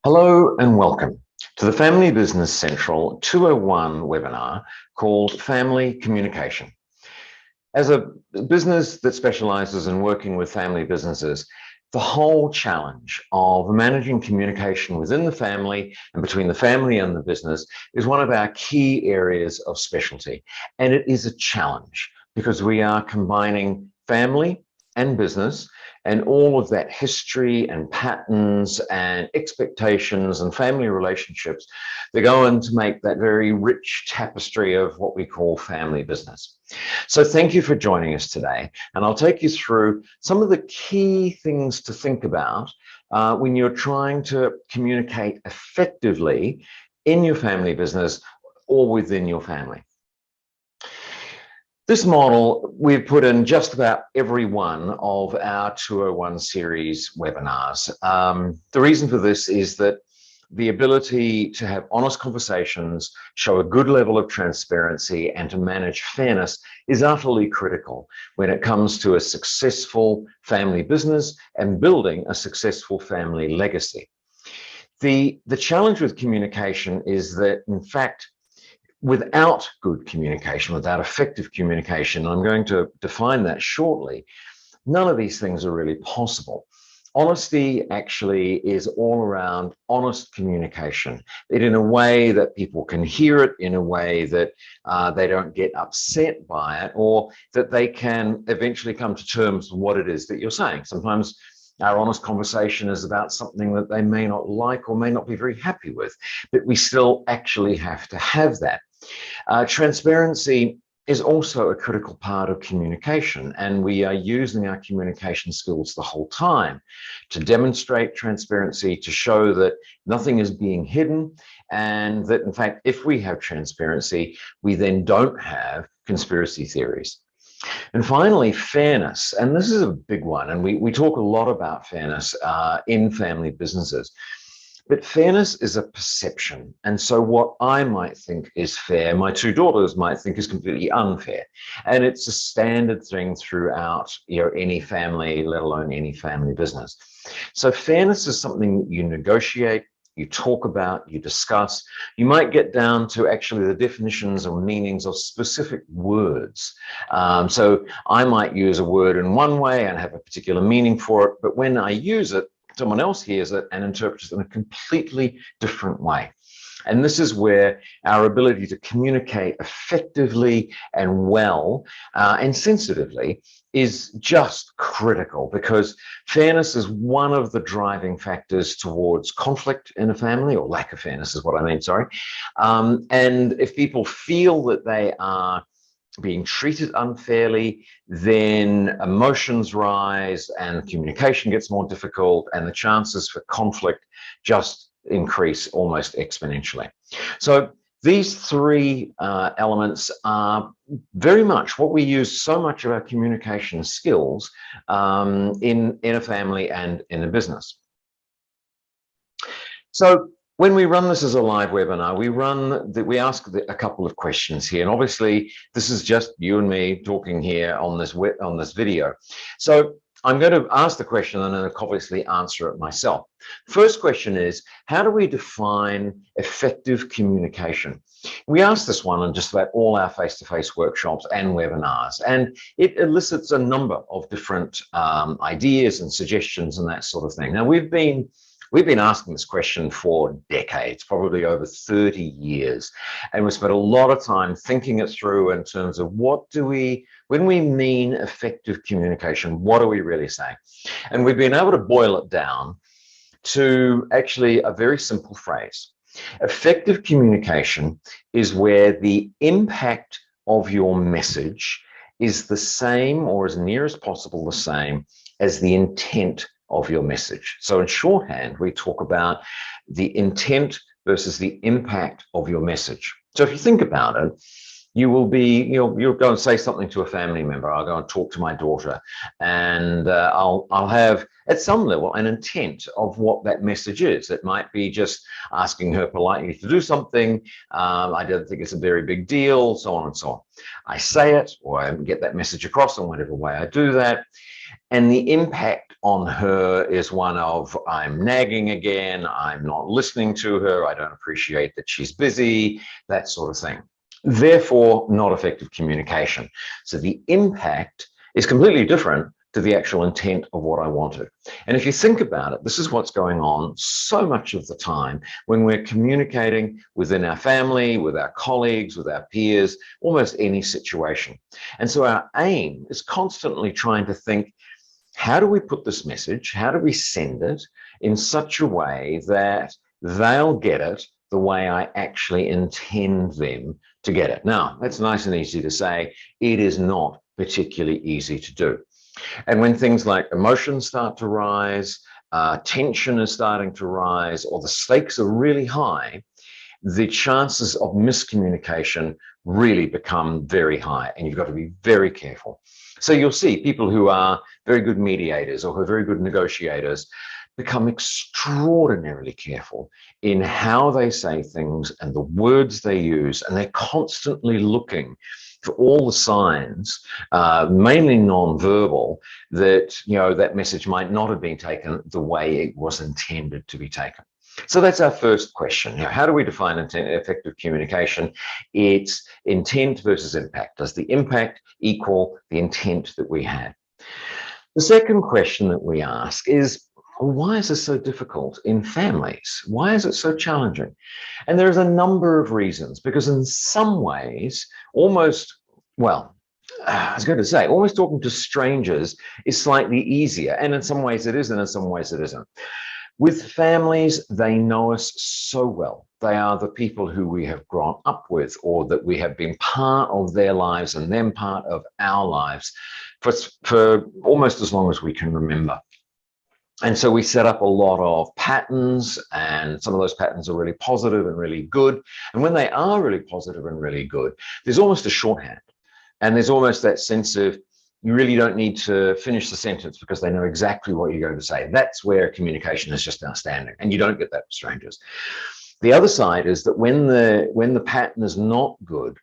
Hello and welcome to the Family Business Central 201 webinar called Family Communication. As a business that specializes in working with family businesses, the whole challenge of managing communication within the family and between the family and the business is one of our key areas of specialty. And it is a challenge because we are combining family and business and all of that history and patterns and expectations and family relationships that go in to make that very rich tapestry of what we call family business. So thank you for joining us today, and I'll take you through some of the key things to think about when you're trying to communicate effectively in your family business or within your family. This model we've put in just about every one of our 201 series webinars. The reason for this is that the ability to have honest conversations, show a good level of transparency, and to manage fairness is utterly critical when it comes to a successful family business and building a successful family legacy. The challenge with communication is that, in fact, without good communication, without effective communication, I'm going to define that shortly, none of these things are really possible. Honesty actually is all around honest communication, in a way that people can hear it, in a way that they don't get upset by it, or that they can eventually come to terms with what it is that you're saying. Sometimes our honest conversation is about something that they may not like or may not be very happy with, but we still actually have to have that. Transparency is also a critical part of communication, and we are using our communication skills the whole time to demonstrate transparency, to show that nothing is being hidden, and that, in fact, if we have transparency, we then don't have conspiracy theories. And finally, fairness, and this is a big one, and we talk a lot about fairness in family businesses. But fairness is a perception. And so what I might think is fair, my two daughters might think is completely unfair. And it's a standard thing throughout any family, let alone any family business. So fairness is something that you negotiate, you talk about, you discuss. You might get down to actually the definitions or meanings of specific words. So I might use a word in one way and have a particular meaning for it, but when I use it, someone else hears it and interprets it in a completely different way. And this is where our ability to communicate effectively and well and sensitively is just critical, because fairness is one of the driving factors towards conflict in a family, or lack of fairness is what I mean, sorry. And if people feel that they are being treated unfairly, then emotions rise and communication gets more difficult, and the chances for conflict just increase almost exponentially. So these three elements are very much what we use so much of our communication skills in a family and in a business. So when we run this as a live webinar, we ask a couple of questions here, and obviously this is just you and me talking here on this video. So I'm going to ask the question and then obviously answer it myself. First question is, how do we define effective communication? We ask this one in just about all our face-to-face workshops and webinars, and it elicits a number of different ideas and suggestions and that sort of thing. Now, we've been asking this question for decades, probably over 30 years. And we've spent a lot of time thinking it through in terms of when we mean effective communication, what are we really saying? And we've been able to boil it down to actually a very simple phrase. Effective communication is where the impact of your message is the same, or as near as possible the same, as the intent of your message. So in shorthand, we talk about the intent versus the impact of your message. So if you think about it, you'll go and say something to a family member. I'll go and talk to my daughter, and I'll have at some level an intent of what that message is. It might be just asking her politely to do something. I don't think it's a very big deal, so on and so on. I say it, or I get that message across in whatever way I do that. And the impact on her is one of, I'm nagging again, I'm not listening to her, I don't appreciate that she's busy, that sort of thing. Therefore, not effective communication. So the impact is completely different to the actual intent of what I wanted. And if you think about it, this is what's going on so much of the time when we're communicating within our family, with our colleagues, with our peers, almost any situation. And so our aim is constantly trying to think, how do we put this message? How do we send it in such a way that they'll get it the way I actually intend them to get it? Now, that's nice and easy to say. It is not particularly easy to do. And when things like emotions start to rise, tension is starting to rise, or the stakes are really high, the chances of miscommunication really become very high, and you've got to be very careful. So you'll see people who are very good mediators or who are very good negotiators become extraordinarily careful in how they say things and the words they use, and they're constantly looking for all the signs, mainly non-verbal, that that message might not have been taken the way it was intended to be taken. So that's our first question. How do we define effective communication? It's intent versus impact. Does the impact equal the intent that we had? The second question that we ask is, why is this so difficult in families? Why is it so challenging? And there's a number of reasons, because in some ways, almost talking to strangers is slightly easier. And in some ways it is, and in some ways it isn't. With families, they know us so well. They are the people who we have grown up with, or that we have been part of their lives and them part of our lives for almost as long as we can remember. And so we set up a lot of patterns, and some of those patterns are really positive and really good. And when they are really positive and really good, there's almost a shorthand. And there's almost that sense of, you really don't need to finish the sentence because they know exactly what you're going to say. That's where communication is just outstanding. And you don't get that with strangers. The other side is that when the pattern is not good,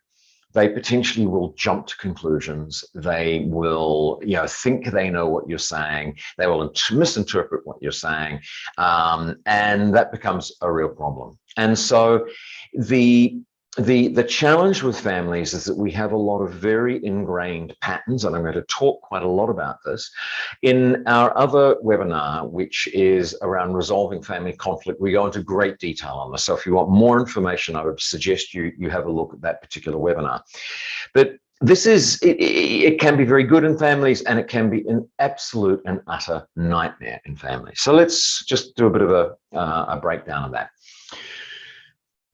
they potentially will jump to conclusions. They will, think they know what you're saying. They will misinterpret what you're saying. And that becomes a real problem. And so the challenge with families is that we have a lot of very ingrained patterns, and I'm going to talk quite a lot about this. In our other webinar, which is around resolving family conflict, we go into great detail on this. So if you want more information, I would suggest you have a look at that particular webinar. But this it can be very good in families, and it can be an absolute and utter nightmare in families. So let's just do a bit of a breakdown of that.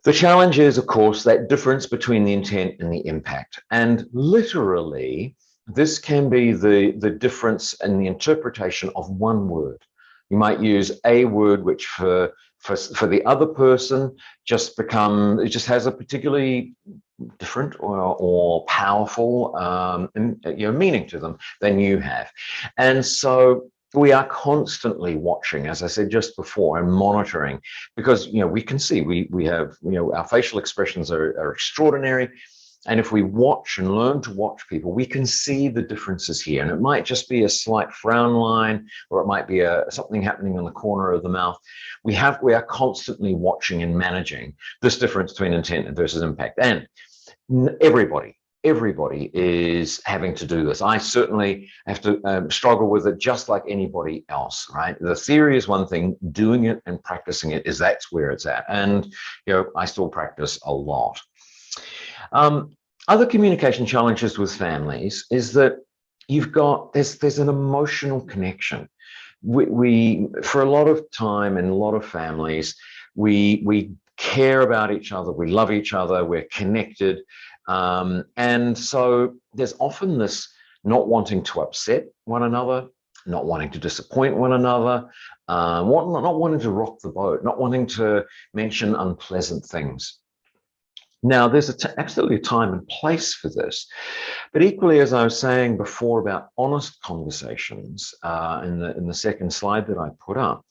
The challenge is, of course, that difference between the intent and the impact. And literally, this can be the difference in the interpretation of one word. You might use a word which for the other person it just has a particularly different or powerful meaning to them than you have. And so we are constantly watching, as I said just before, and monitoring, because we can see we have our facial expressions are extraordinary, and if we watch and learn to watch people, we can see the differences here. And it might just be a slight frown line, or it might be something happening in the corner of the mouth. We are constantly watching and managing this difference between intent versus impact, and everybody is having to do this. I certainly have to struggle with it just like anybody else, right? The theory is one thing, doing it and practicing it that's where it's at. And, I still practice a lot. Other communication challenges with families is that there's an emotional connection. We for a lot of time in a lot of families, we care about each other, we love each other, we're connected. And so there's often this not wanting to upset one another, not wanting to disappoint one another, not wanting to rock the boat, not wanting to mention unpleasant things. Now, there's absolutely a time and place for this. But equally, as I was saying before about honest conversations in the second slide that I put up,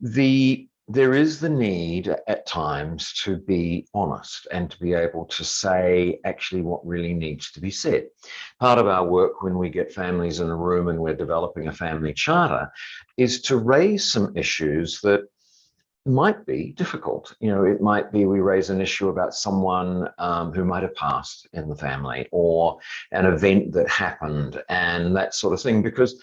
the there is the need at times to be honest and to be able to say actually what really needs to be said. Part of our work when we get families in a room and we're developing a family charter is to raise some issues that might be difficult. It might be we raise an issue about someone who might have passed in the family, or an event that happened and that sort of thing, because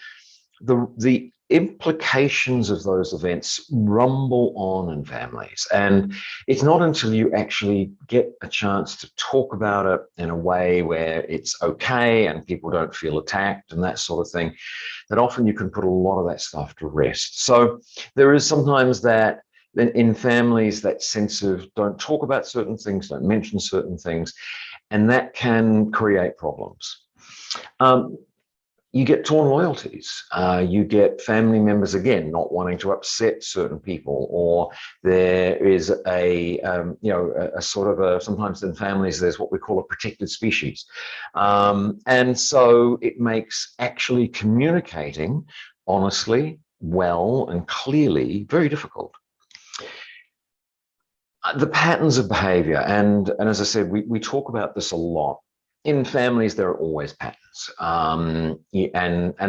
the implications of those events rumble on in families. And it's not until you actually get a chance to talk about it in a way where it's okay and people don't feel attacked and that sort of thing, that often you can put a lot of that stuff to rest. So there is sometimes that in families, that sense of don't talk about certain things, don't mention certain things, and that can create problems. You get torn loyalties. You get family members, again, not wanting to upset certain people, or there is a sort of sometimes in families, there's what we call a protected species. And so it makes actually communicating honestly, well, and clearly very difficult. The patterns of behavior, and as I said, we talk about this a lot. In families, there are always patterns, and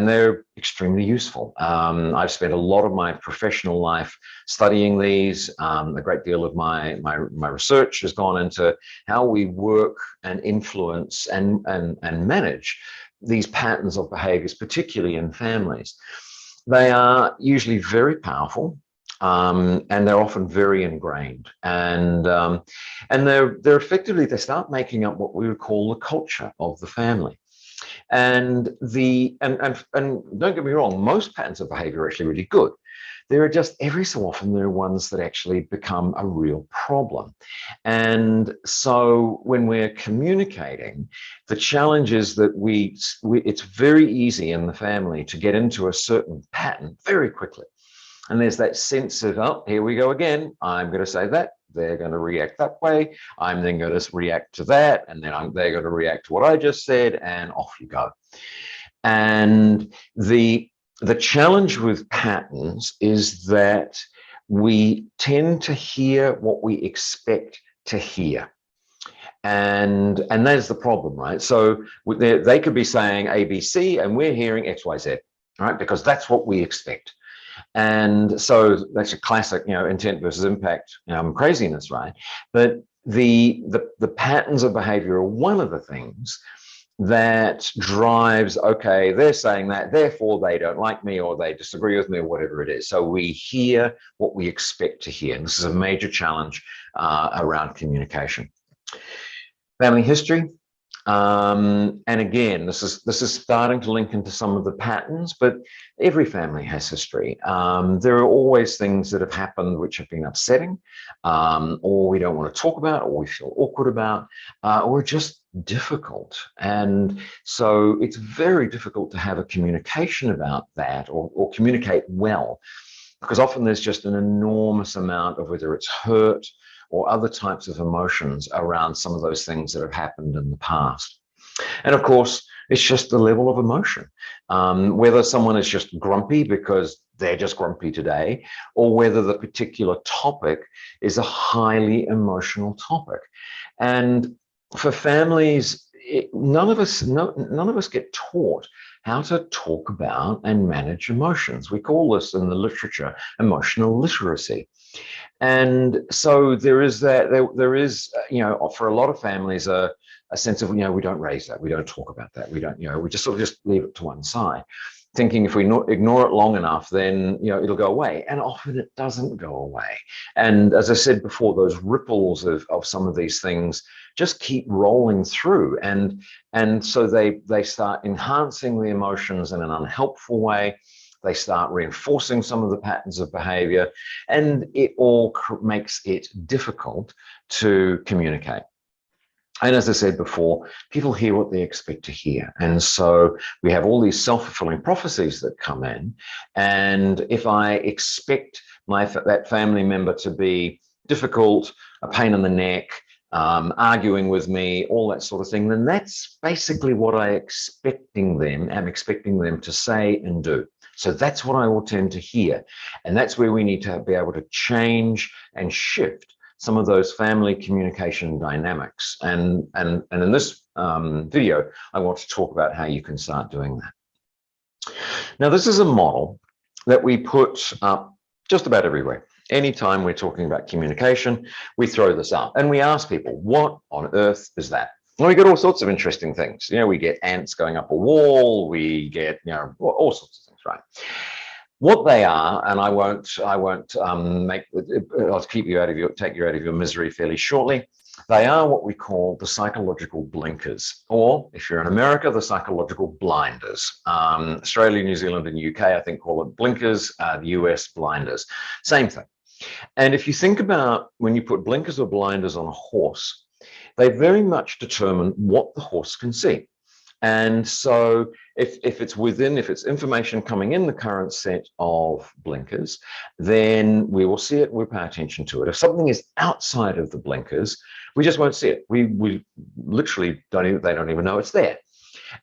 they're extremely useful. I've spent a lot of my professional life studying these. A great deal of my research has gone into how we work and influence and manage these patterns of behaviors, particularly in families. They are usually very powerful. And they're often very ingrained, and they're effectively, they start making up what we would call the culture of the family. And don't get me wrong, most patterns of behavior are actually really good. There are just every so often there are ones that actually become a real problem. And so when we're communicating, the challenge is that it's very easy in the family to get into a certain pattern very quickly. And there's that sense of, oh, here we go again. I'm going to say that. They're going to react that way. I'm then going to react to that. And then they're going to react to what I just said. And off you go. And the challenge with patterns is that we tend to hear what we expect to hear. And that's the problem, right? So they could be saying ABC and we're hearing XYZ, right? Because that's what we expect. And so that's a classic, intent versus impact craziness, right? But the patterns of behavior are one of the things that drives, okay, they're saying that, therefore they don't like me or they disagree with me or whatever it is. So we hear what we expect to hear. And this is a major challenge around communication. Family history. And again, this is starting to link into some of the patterns, but every family has history. There are always things that have happened which have been upsetting, or we don't want to talk about, or we feel awkward about, or just difficult. And so it's very difficult to have a communication about that, or communicate well, because often there's just an enormous amount of whether it's hurt or other types of emotions around some of those things that have happened in the past. And of course, it's just the level of emotion. Whether someone is just grumpy because they're just grumpy today, or whether the particular topic is a highly emotional topic. And for families, none of us get taught how to talk about and manage emotions. We call this in the literature emotional literacy. And so there is that, there is, for a lot of families, a sense of, we don't raise that, we don't talk about that, we don't, we just sort of just leave it to one side, thinking if we ignore it long enough, then, it'll go away. And often it doesn't go away. And as I said before, those ripples of some of these things just keep rolling through. And so they start enhancing the emotions in an unhelpful way. They start reinforcing some of the patterns of behavior, and it all makes it difficult to communicate. And as I said before, people hear what they expect to hear. And so we have all these self-fulfilling prophecies that come in. And if I expect that family member to be difficult, a pain in the neck, arguing with me, all that sort of thing, then that's basically what I'm expecting them to say and do. So that's what I will tend to hear. And that's where we need to be able to change and shift some of those family communication dynamics. And in this video, I want to talk about how you can start doing that. Now, this is a model that we put up just about everywhere. Anytime we're talking about communication, we throw this up and we ask people, what on earth is that? And we get all sorts of interesting things. You know, we get ants going up a wall, we get, you know, all sorts of things, right? What they are, and I won't I'll take you out of your misery fairly shortly. They are what we call the psychological blinkers, or if you're in America, the psychological blinders. Australia, New Zealand, and UK, I think, call it blinkers, the US blinders. Same thing. And if you think about when you put blinkers or blinders on a horse, they very much determine what the horse can see. And so if it's information coming in the current set of blinkers, then we will see it, we'll pay attention to it. If something is outside of the blinkers, we just won't see it. We literally they don't even know it's there.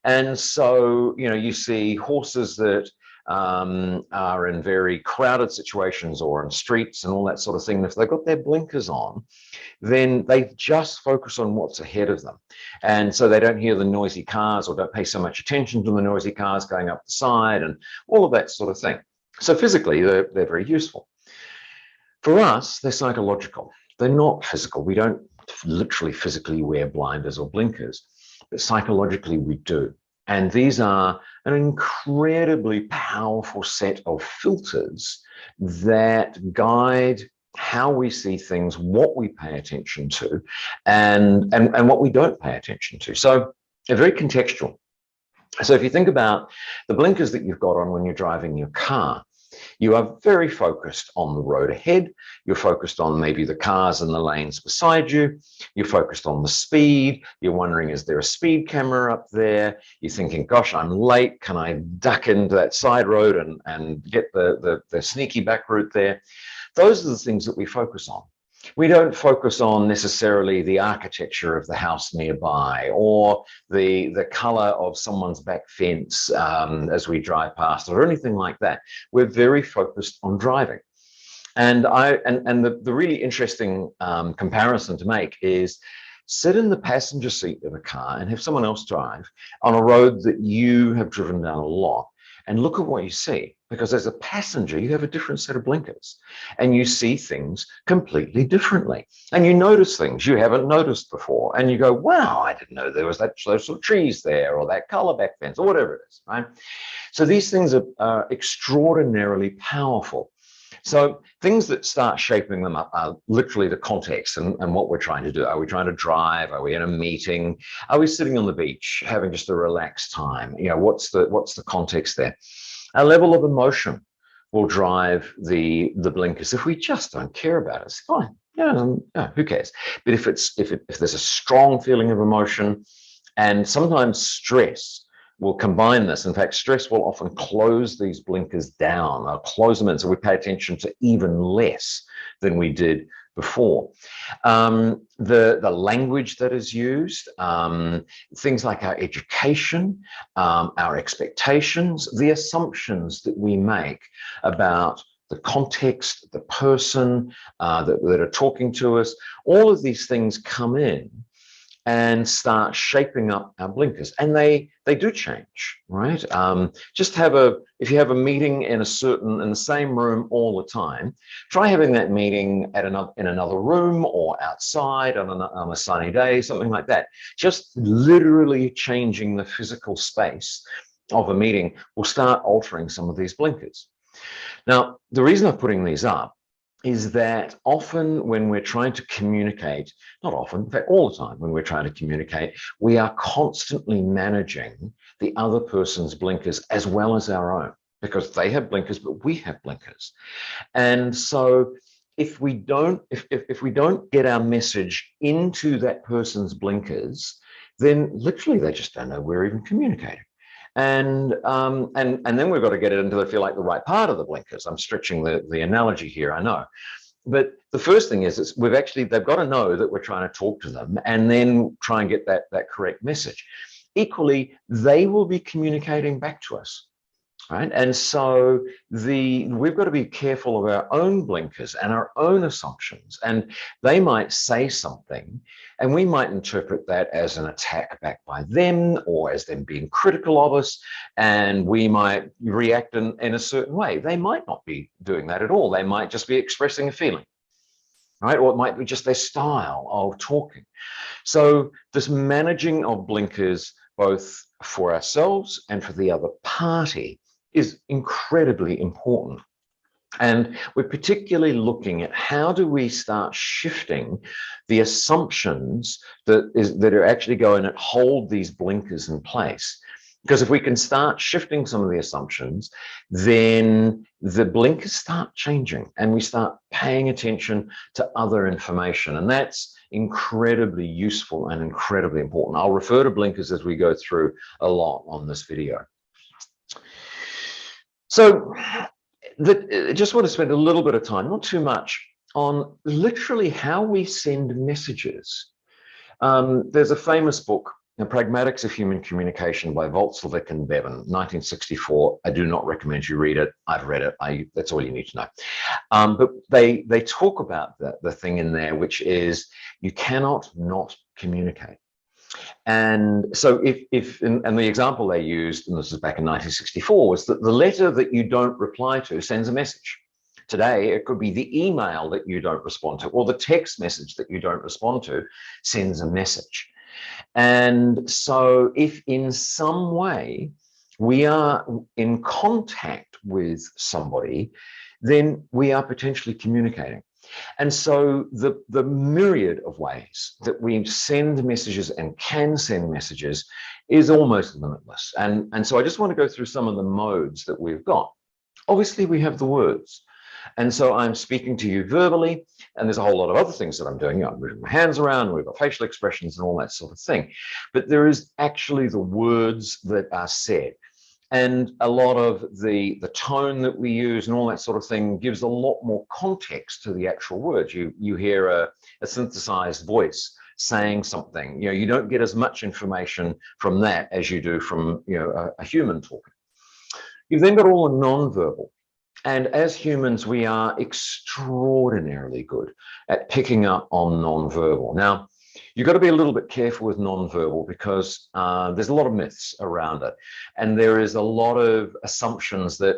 And so, you know, you see horses that are in very crowded situations or in streets and all that sort of thing. If they've got their blinkers on, then they just focus on what's ahead of them. And so they don't hear the noisy cars or don't pay so much attention to the noisy cars going up the side and all of that sort of thing. So physically, they're very useful. For us, they're psychological. They're not physical. We don't literally physically wear blinders or blinkers, but psychologically we do. And these are an incredibly powerful set of filters that guide how we see things, what we pay attention to, and what we don't pay attention to. So they're very contextual. So if you think about the blinkers that you've got on when you're driving your car, you are very focused on the road ahead. You're focused on maybe the cars in the lanes beside you. You're focused on the speed. You're wondering, is there a speed camera up there? You're thinking, gosh, I'm late. Can I duck into that side road and get the sneaky back route there? Those are the things that we focus on. We don't focus on necessarily the architecture of the house nearby or the color of someone's back fence as we drive past or anything like that. We're very focused on driving. And the really interesting comparison to make is sit in the passenger seat of a car and have someone else drive on a road that you have driven down a lot. And look at what you see, because as a passenger, you have a different set of blinkers and you see things completely differently. And you notice things you haven't noticed before. And you go, wow, I didn't know there was those sort of trees there or that color back fence or whatever it is, right? So these things are extraordinarily powerful. So things that start shaping them up are literally the context and what we're trying to do. Are we trying to drive? Are we in a meeting? Are we sitting on the beach having just a relaxed time? You know, what's the context there? Our level of emotion will drive the blinkers. If we just don't care about it, it's fine. Yeah, who cares? But if there's a strong feeling of emotion, and sometimes stress will combine this. In fact, stress will often close these blinkers down, or close them in, so we pay attention to even less than we did before. The language that is used, things like our education, our expectations, the assumptions that we make about the context, the person that are talking to us, all of these things come in and start shaping up our blinkers, and they do change, right? If you have a meeting in the same room all the time, try having that meeting in another room or outside on a sunny day, something like that. Just literally changing the physical space of a meeting will start altering some of these blinkers. Now, the reason I'm putting these up is that often when we're trying to communicate, not often, in fact, all the time when we're trying to communicate, we are constantly managing the other person's blinkers as well as our own, because they have blinkers, but we have blinkers. And so if we don't get our message into that person's blinkers, then literally they just don't know we're even communicating. And then we've got to get it into the right part of the blinkers. I'm stretching the analogy here, I know. But the first thing is they've got to know that we're trying to talk to them and then try and get that correct message. Equally, they will be communicating back to us. right? And so we've got to be careful of our own blinkers and our own assumptions. And they might say something, and we might interpret that as an attack back by them or as them being critical of us, and we might react in a certain way. They might not be doing that at all. They might just be expressing a feeling, right? Or it might be just their style of talking. So this managing of blinkers, both for ourselves and for the other party, is incredibly important. And we're particularly looking at how do we start shifting the assumptions that are actually going to hold these blinkers in place. Because if we can start shifting some of the assumptions, then the blinkers start changing and we start paying attention to other information. And that's incredibly useful and incredibly important. I'll refer to blinkers as we go through a lot on this video. So I just want to spend a little bit of time, not too much, on literally how we send messages. There's a famous book, The Pragmatics of Human Communication by Voltzlvik and Bevan, 1964. I do not recommend you read it. I've read it. That's all you need to know. But they talk about the thing in there, which is you cannot not communicate. And so and the example they used, and this is back in 1964, was that the letter that you don't reply to sends a message. Today, it could be the email that you don't respond to, or the text message that you don't respond to sends a message. And so if in some way we are in contact with somebody, then we are potentially communicating. And so the myriad of ways that we send messages and can send messages is almost limitless. And so I just want to go through some of the modes that we've got. Obviously, we have the words. And so I'm speaking to you verbally, and there's a whole lot of other things that I'm doing. I'm moving my hands around, we've got facial expressions and all that sort of thing. But there is actually the words that are said. And a lot of the tone that we use and all that sort of thing gives a lot more context to the actual words. You hear a synthesized voice saying something. You don't get as much information from that as you do from a human talking. You've then got all the nonverbal. And as humans, we are extraordinarily good at picking up on nonverbal. Now, you've got to be a little bit careful with nonverbal because there's a lot of myths around it. And there is a lot of assumptions that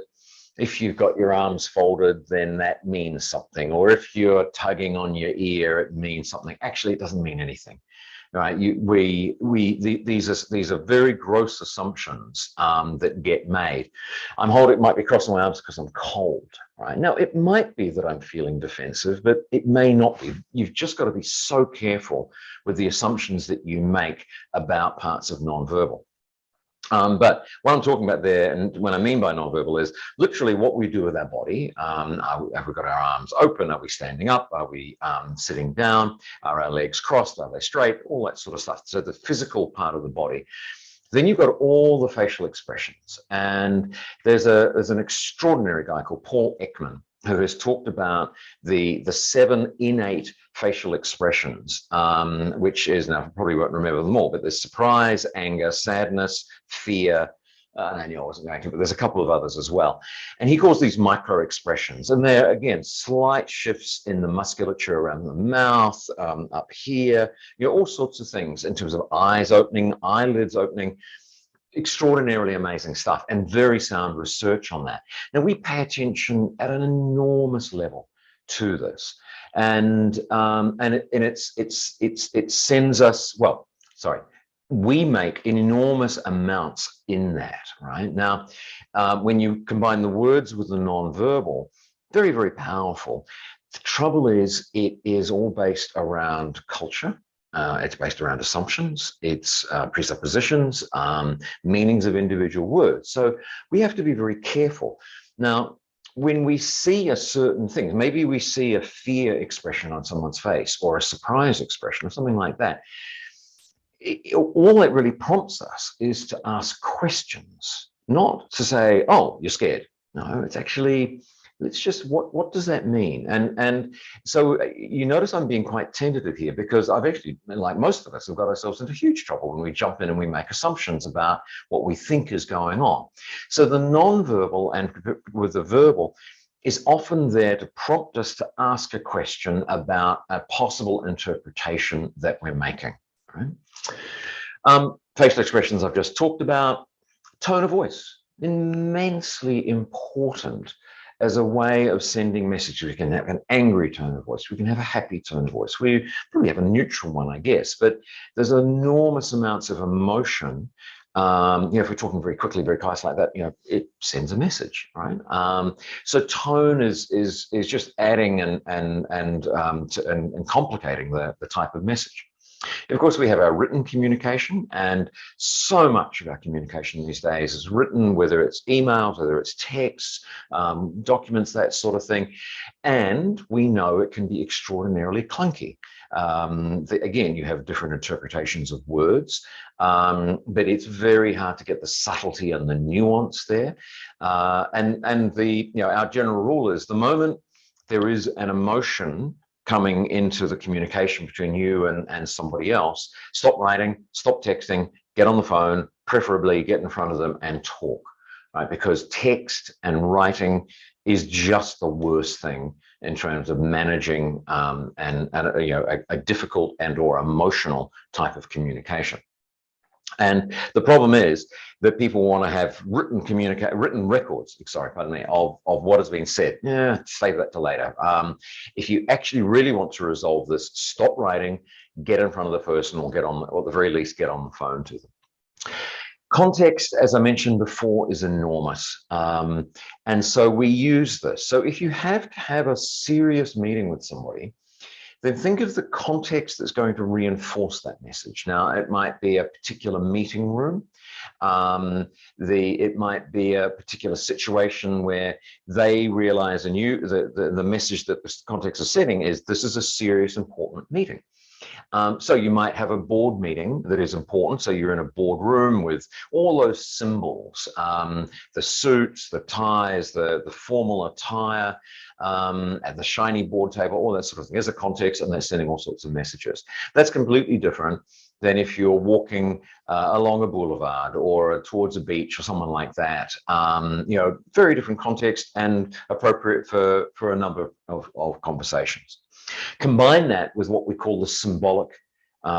if you've got your arms folded, then that means something. Or if you're tugging on your ear, it means something. Actually, it doesn't mean anything. Right? These are very gross assumptions that get made. Might be crossing my arms because I'm cold. Right? Now, it might be that I'm feeling defensive, but it may not be. You've just got to be so careful with the assumptions that you make about parts of nonverbal. But what I'm talking about there, and what I mean by nonverbal, is literally what we do with our body. Have we got our arms open? Are we standing up? Are we sitting down? Are our legs crossed? Are they straight? All that sort of stuff. So the physical part of the body. Then you've got all the facial expressions. And there's an extraordinary guy called Paul Ekman who has talked about the 7 innate facial expressions, which is, now I probably won't remember them all, but there's surprise, anger, sadness, fear, I knew I wasn't going to, but there's a couple of others as well. And he calls these micro expressions. And they're, again, slight shifts in the musculature around the mouth, up here, all sorts of things in terms of eyes opening, eyelids opening. Extraordinarily amazing stuff and very sound research on that. Now, we pay attention at an enormous level to this. And it sends us, we make enormous amounts in that, right? Now, when you combine the words with the nonverbal, very, very powerful. The trouble is, it is all based around culture. It's based around assumptions, it's presuppositions, meanings of individual words. So we have to be very careful. Now, when we see a certain thing, maybe we see a fear expression on someone's face or a surprise expression or something like that, all it really prompts us is to ask questions, not to say, oh, you're scared. No, it's actually, Let's just, what does that mean? And so you notice I'm being quite tentative here, because I've actually, like most of us, have got ourselves into huge trouble when we jump in and we make assumptions about what we think is going on. So the non-verbal and with the verbal is often there to prompt us to ask a question about a possible interpretation that we're making. Right? Facial expressions I've just talked about. Tone of voice, immensely important as a way of sending messages. We can have an angry tone of voice. We can have a happy tone of voice. We probably have a neutral one, I guess, but there's enormous amounts of emotion. If we're talking very quickly, very fast like that, it sends a message, right? So tone is just adding and complicating the type of message. Of course, we have our written communication, and so much of our communication these days is written, whether it's emails, whether it's texts, documents, that sort of thing. And we know it can be extraordinarily clunky. Again, you have different interpretations of words, but it's very hard to get the subtlety and the nuance there. And our general rule is, the moment there is an emotion coming into the communication between you and somebody else, stop writing, stop texting, get on the phone, preferably get in front of them and talk, right? Because text and writing is just the worst thing in terms of managing a difficult and or emotional type of communication. And the problem is that people want to have written records, of what has been said. Yeah, save that to later. If you actually really want to resolve this, stop writing, get in front of the person, or at the very least, get on the phone to them. Context, as I mentioned before, is enormous. And so we use this. So if you have to have a serious meeting with somebody, then think of the context that's going to reinforce that message. Now, it might be a particular meeting room. It might be a particular situation where they realize, and the message that the context is setting is, this is a serious, important meeting. So you might have a board meeting that is important. So you're in a boardroom with all those symbols, the suits, the ties, the formal attire, at the shiny board table, all that sort of thing. There's a context, and they're sending all sorts of messages. That's completely different than if you're walking along a boulevard or towards a beach or someone like that. Very different context and appropriate for a number of conversations. Combine that with what we call the symbolic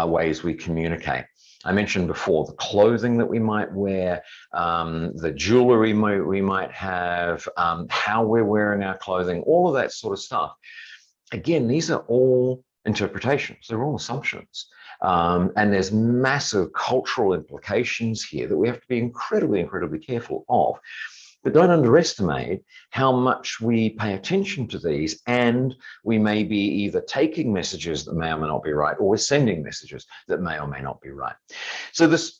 ways we communicate. I mentioned before the clothing that we might wear, the jewelry we might have, how we're wearing our clothing, all of that sort of stuff. Again, these are all interpretations. They're all assumptions. And there's massive cultural implications here that we have to be incredibly, incredibly careful of. But don't underestimate how much we pay attention to these, and we may be either taking messages that may or may not be right, or we're sending messages that may or may not be right. So this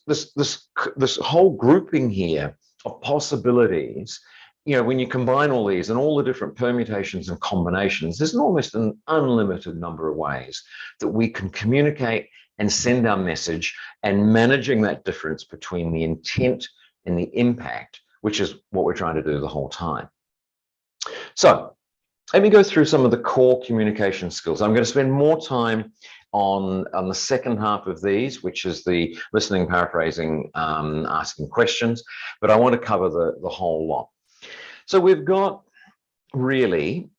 whole grouping here of possibilities, when you combine all these and all the different permutations and combinations, there's almost an unlimited number of ways that we can communicate and send our message, and managing that difference between the intent and the impact, which is what we're trying to do the whole time. So let me go through some of the core communication skills. I'm going to spend more time on the second half of these, which is the listening, paraphrasing, asking questions, but I want to cover the whole lot. So we've got really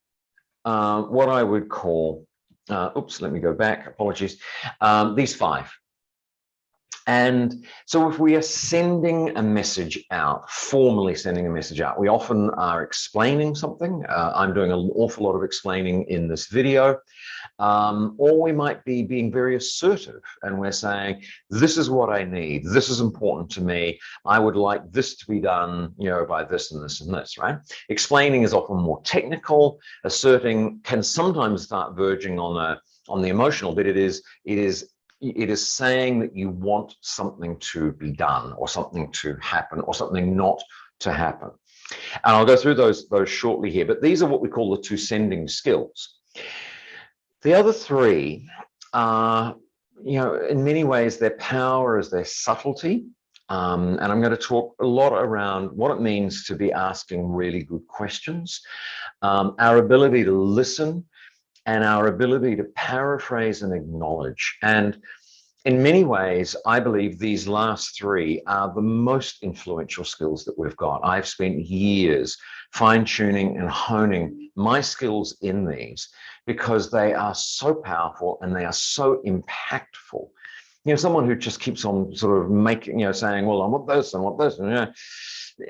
what I would call, let me go back, apologies, these 5. And so if we are sending a message out, formally sending a message out, we often are explaining something. I'm doing an awful lot of explaining in this video. Or we might be being very assertive, and we're saying, this is what I need. This is important to me. I would like this to be done, by this and this and this, right? Explaining is often more technical. Asserting can sometimes start verging on the emotional, but it is saying that you want something to be done, or something to happen, or something not to happen. And I'll go through those shortly here, but these are what we call the 2 sending skills. The other 3 are, in many ways, their power is their subtlety. And I'm going to talk a lot around what it means to be asking really good questions. our ability to listen, and our ability to paraphrase and acknowledge. And in many ways, I believe these last three are the most influential skills that we've got. I've spent years fine-tuning and honing my skills in these because they are so powerful and they are so impactful. Someone who just keeps on sort of making, saying, well, I want this, and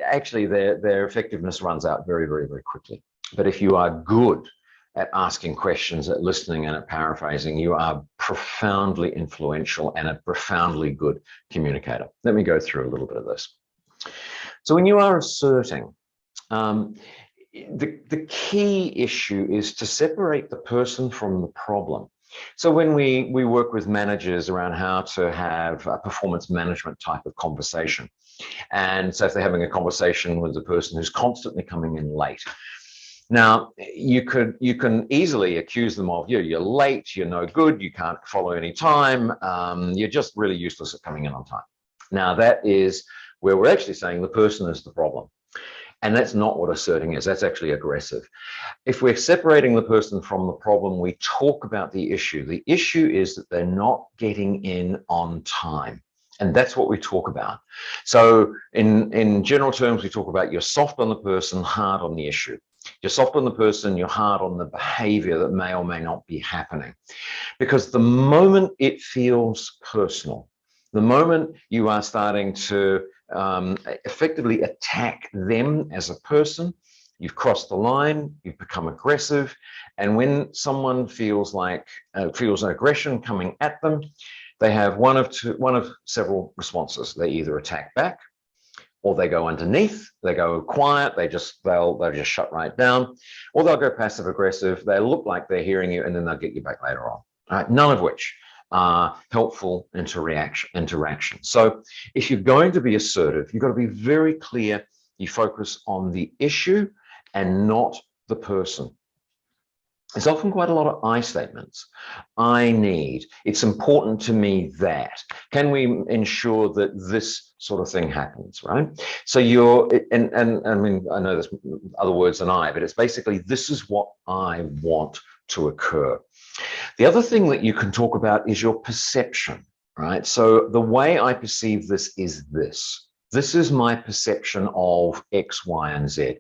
actually their effectiveness runs out very, very, very quickly. But if you are good at asking questions, at listening, and at paraphrasing, you are profoundly influential and a profoundly good communicator. Let me go through a little bit of this. So when you are asserting, the key issue is to separate the person from the problem. So when we work with managers around how to have a performance management type of conversation, and so if they're having a conversation with a person who's constantly coming in late, now, you can easily accuse them of, you're late, you're no good, you can't follow any time, you're just really useless at coming in on time. Now, that is where we're actually saying the person is the problem. And that's not what asserting is. That's actually aggressive. If we're separating the person from the problem, we talk about the issue. The issue is that they're not getting in on time. And that's what we talk about. So in general terms, we talk about you're soft on the person, hard on the issue. You're soft on the person, you're hard on the behavior that may or may not be happening. Because the moment it feels personal, the moment you are starting to effectively attack them as a person, you've crossed the line, you've become aggressive. And when someone feels an aggression coming at them, they have one of several responses. They either attack back, or they go underneath, they go quiet, they'll just shut right down, or they'll go passive aggressive, they look like they're hearing you, and then they'll get you back later on. Right? None of which are helpful interaction. So if you're going to be assertive, you've got to be very clear. You focus on the issue and not the person. There's often quite a lot of I statements. I need, it's important to me that. Can we ensure that this sort of thing happens, right? So and I mean, I know there's other words than I, but it's basically, this is what I want to occur. The other thing that you can talk about is your perception, right? So the way I perceive this is this. This is my perception of X, Y, and Z.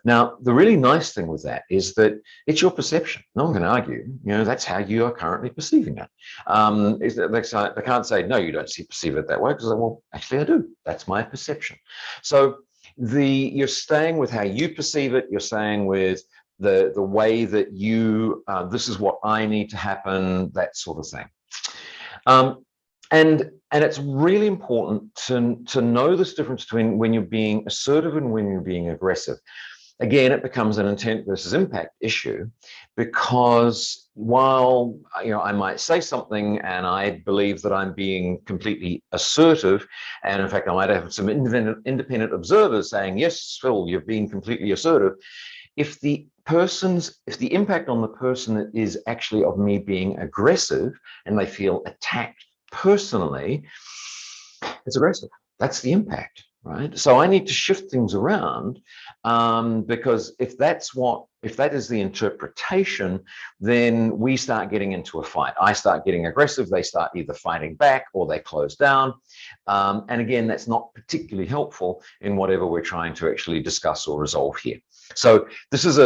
Now, the really nice thing with that is that it's your perception. No one can argue, that's how you are currently perceiving it. They can't say, no, you don't perceive it that way, because, well, actually I do. That's my perception. So you're staying with how you perceive it. You're staying with the way that this is what I need to happen, that sort of thing. And it's really important to know this difference between when you're being assertive and when you're being aggressive. Again, it becomes an intent versus impact issue, because while I might say something and I believe that I'm being completely assertive, and in fact I might have some independent observers saying, yes, Phil, you've been completely assertive. If the impact on the person is actually of me being aggressive and they feel attacked personally, it's aggressive. That's the impact. Right? So I need to shift things around, because if that is the interpretation, then we start getting into a fight. I start getting aggressive, they start either fighting back or they close down. And again, that's not particularly helpful in whatever we're trying to actually discuss or resolve here. So this is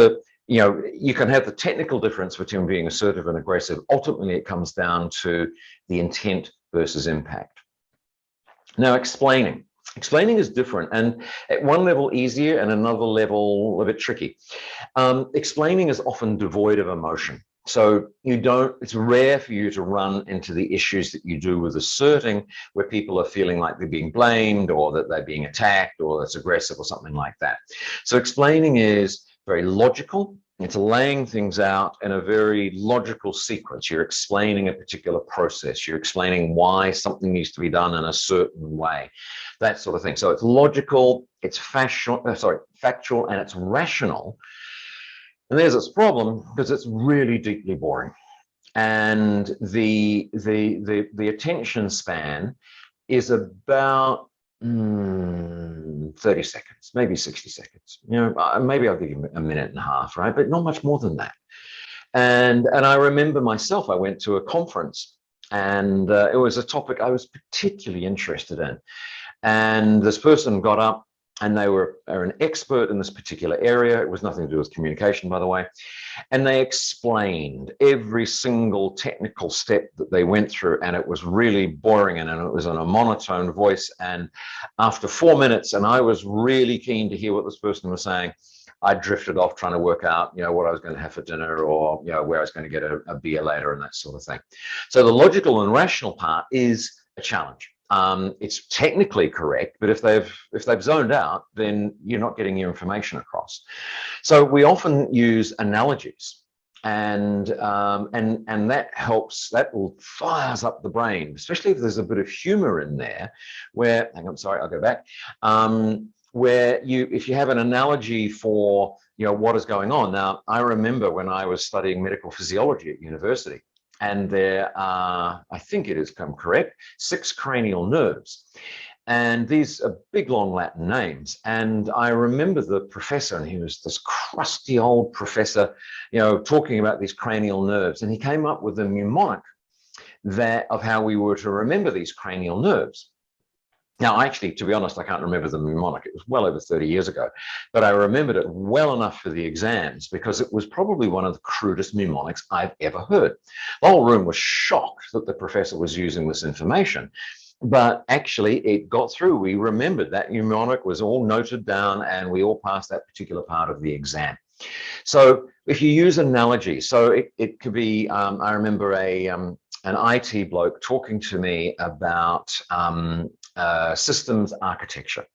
you can have the technical difference between being assertive and aggressive. Ultimately, it comes down to the intent versus impact. Now, explaining. Explaining is different, and at one level easier and another level a bit tricky. Explaining is often devoid of emotion. So it's rare for you to run into the issues that you do with asserting, where people are feeling like they're being blamed or that they're being attacked or that's aggressive or something like that. So explaining is very logical. It's laying things out in a very logical sequence. You're explaining a particular process. You're explaining why something needs to be done in a certain way, that sort of thing. So it's logical, it's factual, and it's rational. And there's its problem, because it's really deeply boring. And the attention span is about 30 seconds, maybe 60 seconds. Maybe I'll give you a minute and a half, right? But not much more than that. And I remember myself, I went to a conference, and it was a topic I was particularly interested in. And this person got up, and they are an expert in this particular area. It was nothing to do with communication, by the way. And they explained every single technical step that they went through, and it was really boring, and it was in a monotone voice. And after 4 minutes, and I was really keen to hear what this person was saying, I drifted off trying to work out, what I was going to have for dinner, or, where I was going to get a beer later, and that sort of thing. So the logical and rational part is a challenge. It's technically correct, but if they've zoned out, then you're not getting your information across. So we often use analogies, and that helps. That will fires up the brain, especially if there's a bit of humor in there. I'll go back. Where if you have an analogy for what is going on. Now, I remember when I was studying medical physiology at university, and there are, I think it is correct, 6 cranial nerves. And these are big, long Latin names. And I remember the professor, and he was this crusty old professor, talking about these cranial nerves. And he came up with a mnemonic of how we were to remember these cranial nerves. Now, actually, to be honest, I can't remember the mnemonic. It was well over 30 years ago, but I remembered it well enough for the exams because it was probably one of the crudest mnemonics I've ever heard. The whole room was shocked that the professor was using this information, but actually it got through. We remembered that mnemonic was all noted down, and we all passed that particular part of the exam. So if you use analogy, so it could be, I remember an IT bloke talking to me about systems architecture.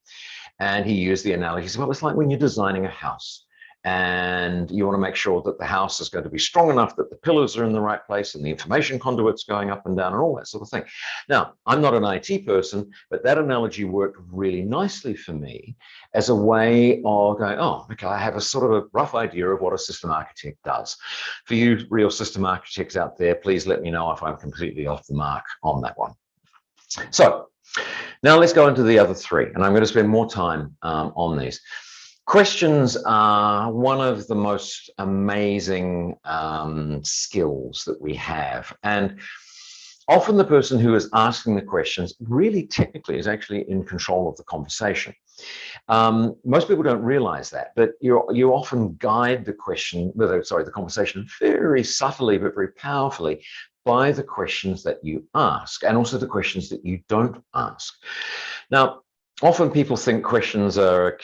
And he used the analogy. He said, well, it's like when you're designing a house and you want to make sure that the house is going to be strong enough that the pillars are in the right place and the information conduits going up and down and all that sort of thing. Now, I'm not an IT person, but that analogy worked really nicely for me as a way of going, oh, okay, I have a sort of a rough idea of what a system architect does. For you real system architects out there, please let me know if I'm completely off the mark on that one. So now let's go into the other 3, and I'm going to spend more time on these. Questions are one of the most amazing skills that we have. And often the person who is asking the questions really technically is actually in control of the conversation. Most people don't realize that, but you often guide the conversation very subtly but very powerfully by the questions that you ask, and also the questions that you don't ask. Now, often people think questions are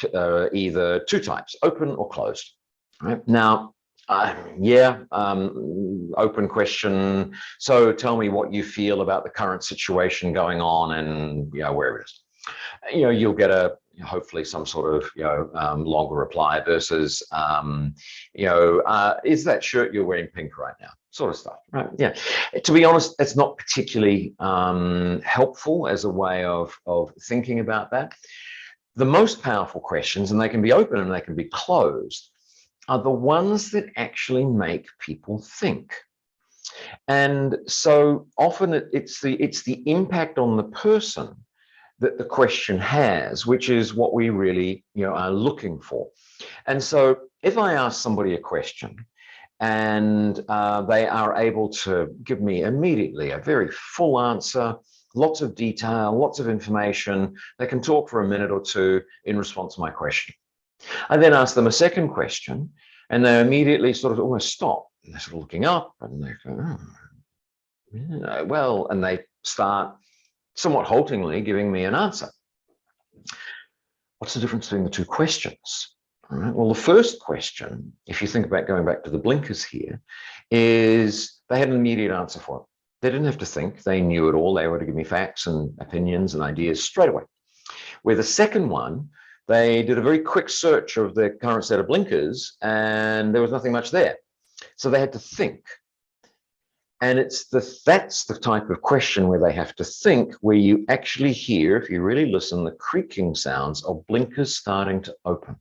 either 2 types, open or closed. Right? Now, open question. So tell me what you feel about the current situation going on, and wherever it is. You'll get hopefully some sort of longer reply versus is that shirt you're wearing pink right now, sort of stuff, right? Yeah, to be honest, it's not particularly helpful as a way of thinking about that. The most powerful questions, and they can be open and they can be closed, are the ones that actually make people think. And so often it's the impact on the person that the question has, which is what we really are looking for. And so if I ask somebody a question and they are able to give me immediately a very full answer, lots of detail, lots of information, they can talk for a minute or 2 in response to my question. I then ask them a second question, and they immediately sort of almost stop. And they're sort of looking up, and they go, well, and they start somewhat haltingly giving me an answer. What's the difference between the 2 questions? All right. Well, the first question, if you think about going back to the blinkers here, is they had an immediate answer for it. They didn't have to think. They knew it all. They were to give me facts and opinions and ideas straight away. Where the second one, they did a very quick search of their current set of blinkers, and there was nothing much there. So they had to think. And that's the type of question where they have to think, where you actually hear, if you really listen, the creaking sounds of blinkers starting to open,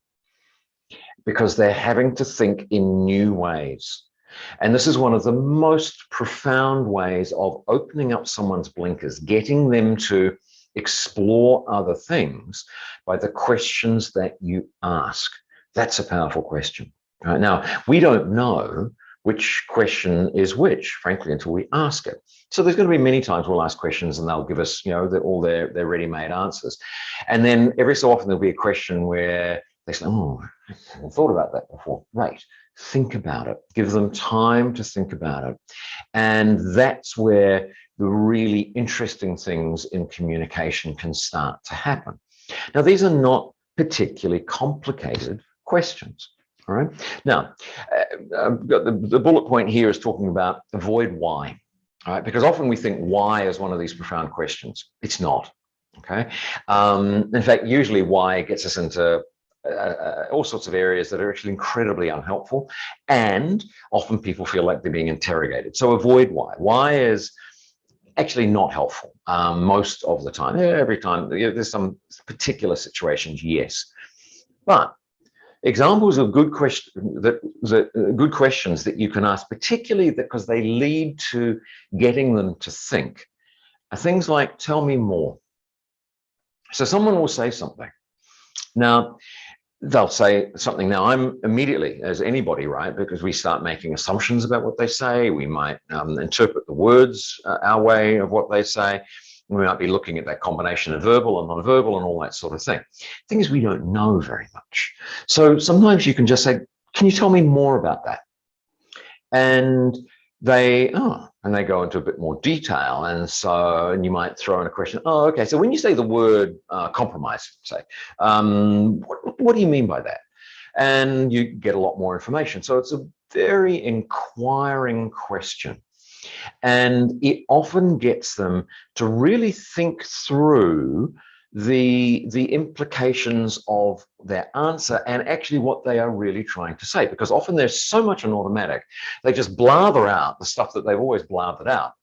because they're having to think in new ways. And this is one of the most profound ways of opening up someone's blinkers, getting them to explore other things by the questions that you ask. That's a powerful question. Right? Now, we don't know which question is which, frankly, until we ask it. So there's going to be many times we'll ask questions and they'll give us, all their ready-made answers. And then every so often there'll be a question where they say, oh, I haven't thought about that before. Right. Think about it. Give them time to think about it. And that's where the really interesting things in communication can start to happen. Now, these are not particularly complicated questions. All right. Now, I've got the bullet point here is talking about avoid why. All right, because often we think why is one of these profound questions. It's not. Okay. In fact, usually why gets us into all sorts of areas that are actually incredibly unhelpful, and often people feel like they're being interrogated. So avoid why. Why is actually not helpful most of the time. Every time there's some particular situations, yes, but examples of good questions that you can ask, particularly because they lead to getting them to think, are things like, tell me more. So someone will say something. Now, they'll say something. Now, I'm immediately, as anybody, right, because we start making assumptions about what they say. We might interpret the words our way of what they say. We might be looking at that combination of verbal and non-verbal and all that sort of thing. The thing is, we don't know very much. So sometimes you can just say, can you tell me more about that? And they go into a bit more detail. And you might throw in a question. Oh, okay. So when you say the word compromise, say, what do you mean by that? And you get a lot more information. So it's a very inquiring question. And it often gets them to really think through the implications of their answer and actually what they are really trying to say, because often there's so much on automatic, they just blather out the stuff that they've always blathered out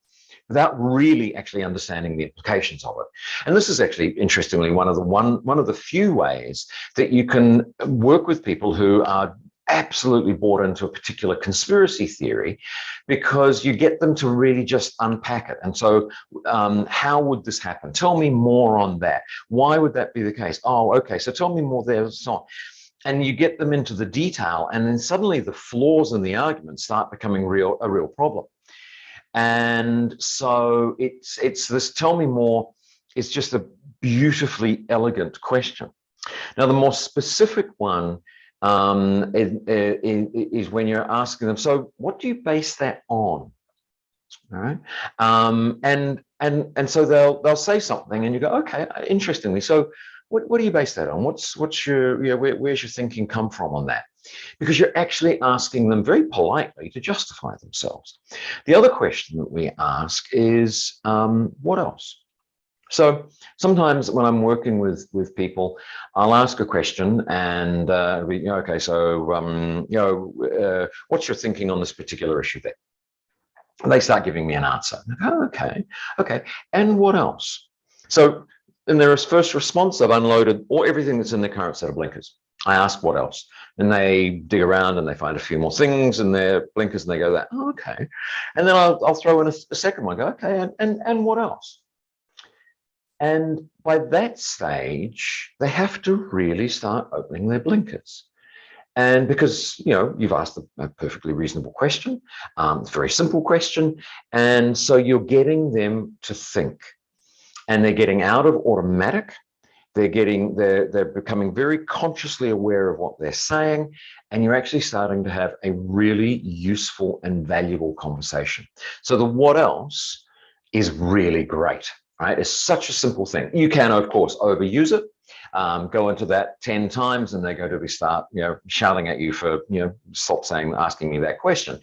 without really actually understanding the implications of it. And this is actually, interestingly, one of the few ways that you can work with people who are absolutely bought into a particular conspiracy theory, because you get them to really just unpack it. And so how would this happen? Tell me more on that. Why would that be the case? Oh, okay. So tell me more there. So, and you get them into the detail, and then suddenly the flaws in the argument start becoming a real problem. And so it's this tell me more is just a beautifully elegant question. Now, the more specific one is when you're asking them, so what do you base that on? All right. And so they'll say something and you go, okay, interestingly, so what do you base that on? What's your, where's your thinking come from on that? Because you're actually asking them very politely to justify themselves. The other question that we ask is, what else? So sometimes when I'm working with people, I'll ask a question and okay, so what's your thinking on this particular issue there? And they start giving me an answer. Oh, okay, and what else? So in their first response, I've unloaded everything that's in their current set of blinkers. I ask what else, and they dig around and they find a few more things in their blinkers, and they go, oh, okay, and then I'll throw in a second one. Go, okay, and what else? And by that stage, they have to really start opening their blinkers. And because, you've asked a perfectly reasonable question, a very simple question. And so you're getting them to think, and they're getting out of automatic. They're becoming very consciously aware of what they're saying. And you're actually starting to have a really useful and valuable conversation. So the what else is really great. Right? It's such a simple thing. You can, of course, overuse it, go into that 10 times, and they're going to start, shouting at you for, stop asking me that question.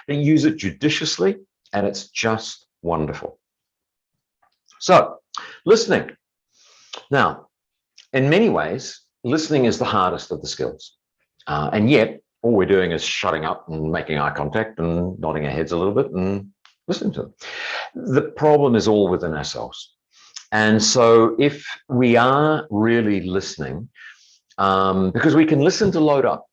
But use it judiciously, and it's just wonderful. So, listening. Now, in many ways, listening is the hardest of the skills. And yet, all we're doing is shutting up and making eye contact and nodding our heads a little bit and listening to them. The problem is all within ourselves. And so if we are really listening, because we can listen to load up,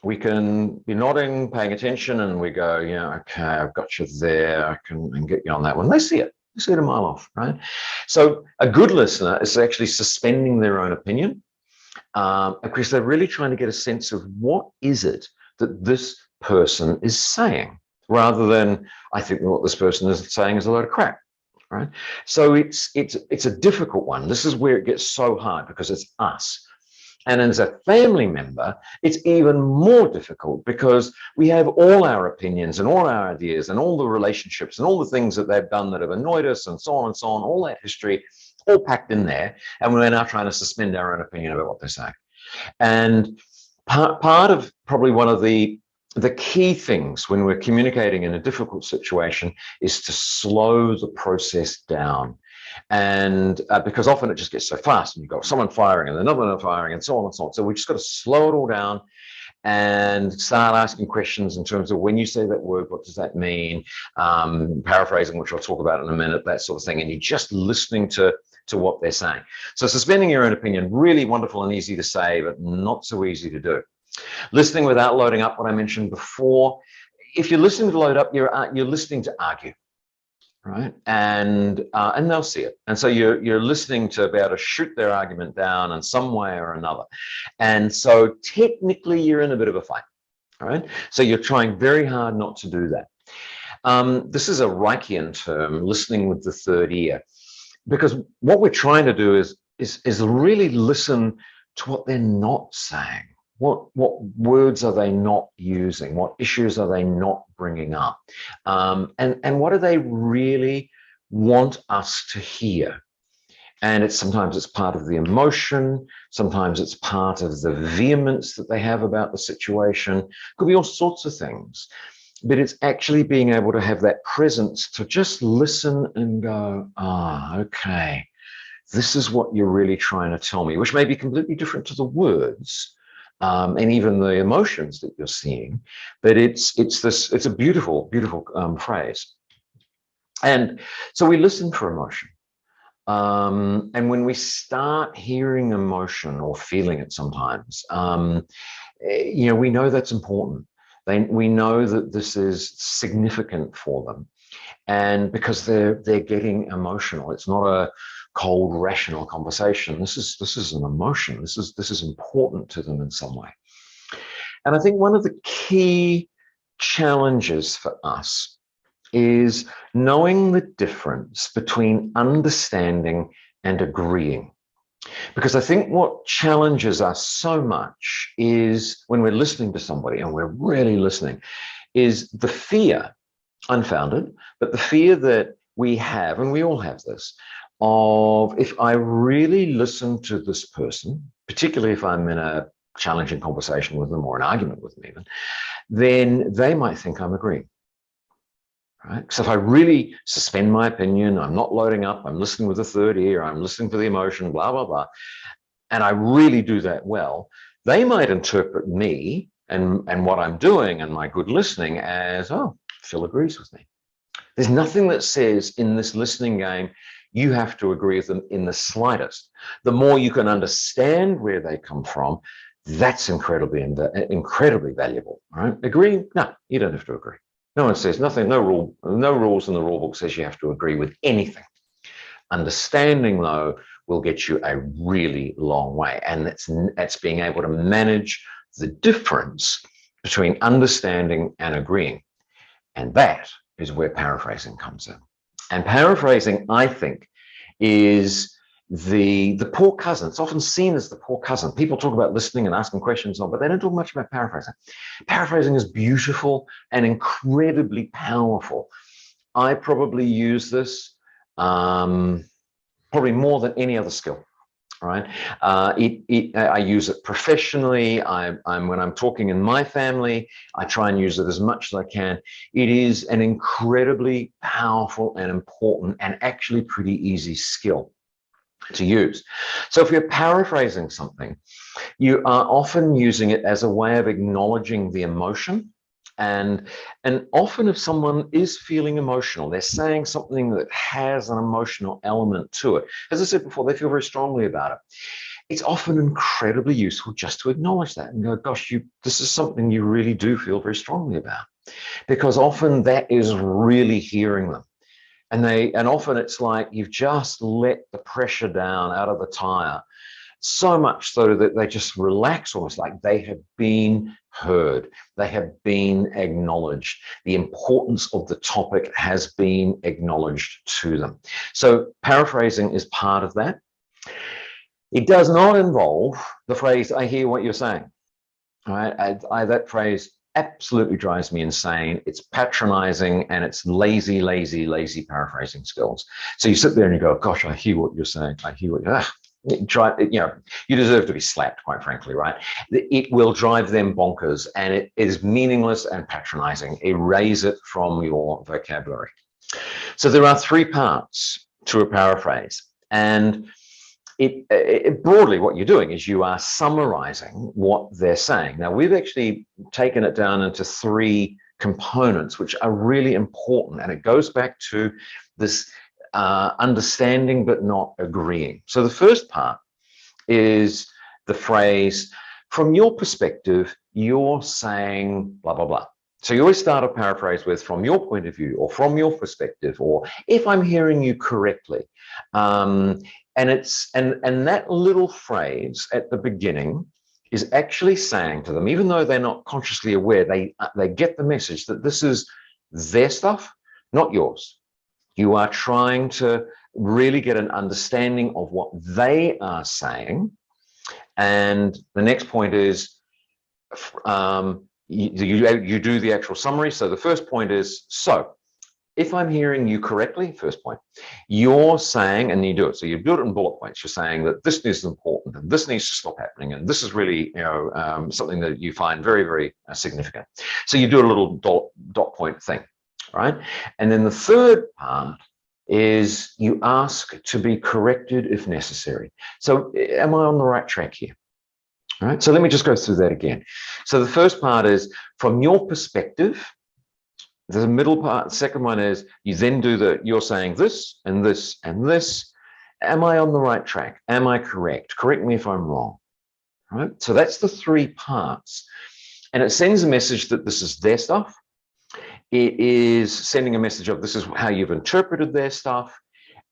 we can be nodding, paying attention, and we go, okay, I've got you there. I can get you on that one. They see it. You see it a mile off, right? So a good listener is actually suspending their own opinion, because they're really trying to get a sense of what is it that this person is saying, rather than I think what this person is saying is a load of crap, right? So it's a difficult one. This is where it gets so hard because it's us. And as a family member, it's even more difficult because we have all our opinions and all our ideas and all the relationships and all the things that they've done that have annoyed us and so on, all that history, all packed in there. And we're now trying to suspend our own opinion about what they're saying. And part of probably one of the key things when we're communicating in a difficult situation is to slow the process down. And because often it just gets so fast and you've got someone firing and another one firing and so on and so on. So we just got to slow it all down and start asking questions in terms of when you say that word, what does that mean? Paraphrasing, which I'll talk about in a minute, that sort of thing. And you're just listening to what they're saying. So suspending your own opinion, really wonderful and easy to say, but not so easy to do. Listening without loading up, what I mentioned before. If you're listening to load up, you're listening to argue. Right, and they'll see it, and so you're listening to be able to shoot their argument down in some way or another, and so technically you're in a bit of a fight. All right, so you're trying very hard not to do that. This is a Reichian term, listening with the third ear, because what we're trying to do is really listen to what they're not saying. What words are they not using? What issues are they not bringing up? And what do they really want us to hear? And sometimes it's part of the emotion. Sometimes it's part of the vehemence that they have about the situation. Could be all sorts of things. But it's actually being able to have that presence to just listen and go, okay, this is what you're really trying to tell me, which may be completely different to the words. And even the emotions that you're seeing, but it's a beautiful phrase. And so we listen for emotion, and when we start hearing emotion or feeling it sometimes, we know that's important. We know that this is significant for them, and because they're getting emotional, it's not a cold, rational conversation. This is an emotion. This is important to them in some way. And I think one of the key challenges for us is knowing the difference between understanding and agreeing. Because I think what challenges us so much is when we're listening to somebody, and we're really listening, is the fear, unfounded, but the fear that we have, and we all have this, of if I really listen to this person, particularly if I'm in a challenging conversation with them or an argument with them even, then they might think I'm agreeing. Right? So if I really suspend my opinion, I'm not loading up, I'm listening with the third ear, I'm listening for the emotion, blah, blah, blah, and I really do that well, they might interpret me and what I'm doing and my good listening as, oh, Phil agrees with me. There's nothing that says in this listening game, you have to agree with them in the slightest. The more you can understand where they come from, that's incredibly valuable, right? Agreeing? No, you don't have to agree. No one says nothing, no rules in the rule book says you have to agree with anything. Understanding, though, will get you a really long way. And that's being able to manage the difference between understanding and agreeing. And that is where paraphrasing comes in. And paraphrasing, I think, is the poor cousin. It's often seen as the poor cousin. People talk about listening and asking questions, but they don't talk much about paraphrasing. Paraphrasing is beautiful and incredibly powerful. I probably use this probably more than any other skill. Right? I use it professionally. When I'm talking in my family, I try and use it as much as I can. It is an incredibly powerful and important and actually pretty easy skill to use. So if you're paraphrasing something, you are often using it as a way of acknowledging the emotion. And often if someone is feeling emotional, they're saying something that has an emotional element to it. As I said before, they feel very strongly about it. It's often incredibly useful just to acknowledge that and go, gosh, this is something you really do feel very strongly about. Because often that is really hearing them. And often it's like you've just let the pressure down out of the tire so much so that they just relax, almost like they have been heard, they have been acknowledged. The importance of the topic has been acknowledged to them. So paraphrasing is part of that. It does not involve the phrase, I hear what you're saying. All right? That phrase absolutely drives me insane. It's patronizing and it's lazy, lazy, lazy paraphrasing skills. So you sit there and you go, gosh, I hear what you're saying. I hear what you're you deserve to be slapped, quite frankly, right? It will drive them bonkers and it is meaningless and patronizing. Erase it from your vocabulary. So there are 3 parts to a paraphrase. And broadly, what you're doing is you are summarizing what they're saying. Now, we've actually taken it down into 3 components, which are really important. And it goes back to this understanding but not agreeing. So the first part is the phrase, from your perspective, you're saying blah, blah, blah. So you always start a paraphrase with from your point of view or from your perspective or if I'm hearing you correctly. And that little phrase at the beginning is actually saying to them, even though they're not consciously aware, they get the message that this is their stuff, not yours. You are trying to really get an understanding of what they are saying. And the next point is you do the actual summary. So the first point is, so if I'm hearing you correctly, first point, you're saying, and you do it. So you build it in bullet points. You're saying that this is important and this needs to stop happening. And this is really, something that you find very, very significant. So you do a little dot point thing. Right? And then the third part is you ask to be corrected if necessary. So am I on the right track here? All right. So let me just go through that again. So the first part is from your perspective. The middle part, the second one is you then do you're saying this and this and this. Am I on the right track? Am I correct? Correct me if I'm wrong. All right. So that's the 3 parts. And it sends a message that this is their stuff. It is sending a message of this is how you've interpreted their stuff.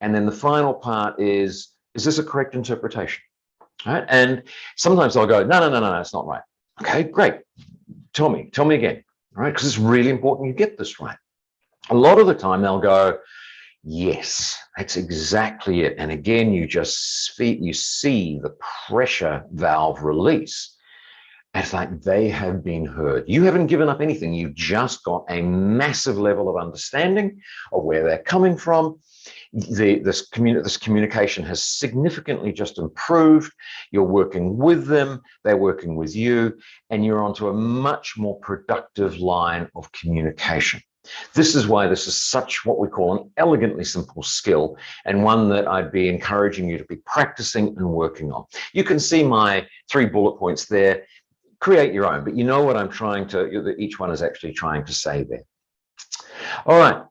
And then the final part is this a correct interpretation? All right. And sometimes I'll go, no, it's not right. Okay, great. Tell me again. All right. Because it's really important you get this right. A lot of the time they'll go, yes, that's exactly it. And again, you see the pressure valve release. It's like they have been heard. You haven't given up anything. You've just got a massive level of understanding of where they're coming from. This communication has significantly just improved. You're working with them, they're working with you, and you're onto a much more productive line of communication. This is why this is such what we call an elegantly simple skill, and one that I'd be encouraging you to be practicing and working on. You can see my 3 bullet points there. Create your own, but you know what I'm trying to, each one is actually trying to say there. All right,